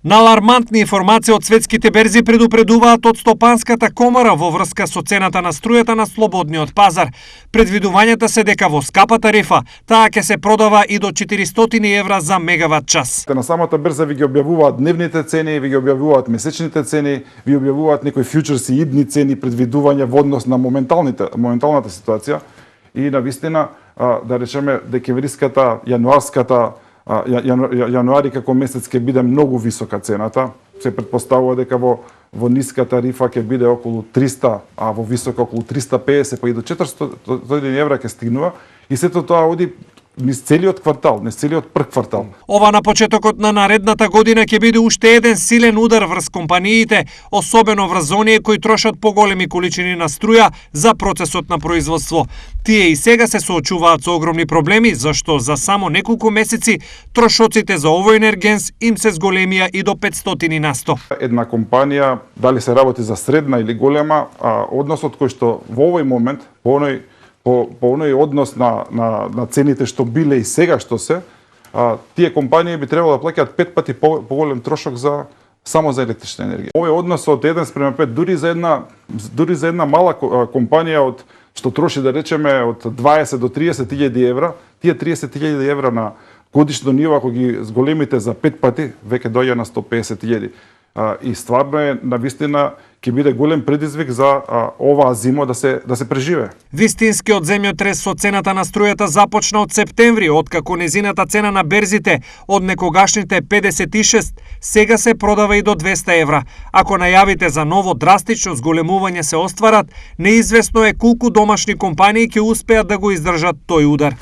На алармантни информации од светските берзи предупредуваат од Стопанската комора во врска со цената на струјата на слободниот пазар. Предвидувањата се дека во скапа тарифа таа ќе се продава и до 400 евра за мегават час. На самата берза ви ги објавуваат дневните цени, ви ги објавуваат месечните цени, ви објавуваат некои фјучерси, идни цени, предвидувања во однос на моменталната ситуација и навистина да речеме декемвриската, јануарската јануари како месец ќе биде многу висока цената. Се претпоставува дека во ниска тарифа ќе биде околу 300, а во висока околу 350, па и до 400 евра ќе стигнува. И сето тоа оди низ целиот квартал, низ целиот прв квартал. Ова на почетокот на наредната година ќе биде уште еден силен удар врз компаниите, особено врз оние кои трошат поголеми количини на струја за процесот на производство. Тие и сега се соочуваат со огромни проблеми, зашто за само неколку месеци трошоците за овој енергенс им се зголемија и до 500%. Една компанија, дали се работи за средна или голема, односот кој што во овој момент, по оној однос на цените што биле и сега што се, тие компании би требало да плаќаат 5 пати поголем трошок само за електрична енергија. Овој однос од 1:5 дури за една мала компанија што троши да речеме од 20 до 30.000 евра, тие 30.000 евра на годишно ниво ако ги зголемите за 5 пати, веќе доаѓа на 150.000. И стварно е навистина ќе биде голем предизвик за оваа зима да се преживе. Вистинскиот земјотрес со цената на струјата започна од септември, откако незината цена на берзите од некогашните 56 сега се продава и до 200 евра. Ако најавите за ново драстично зголемување се остварат, неизвестно е колку домашни компании ќе успеат да го издржат тој удар.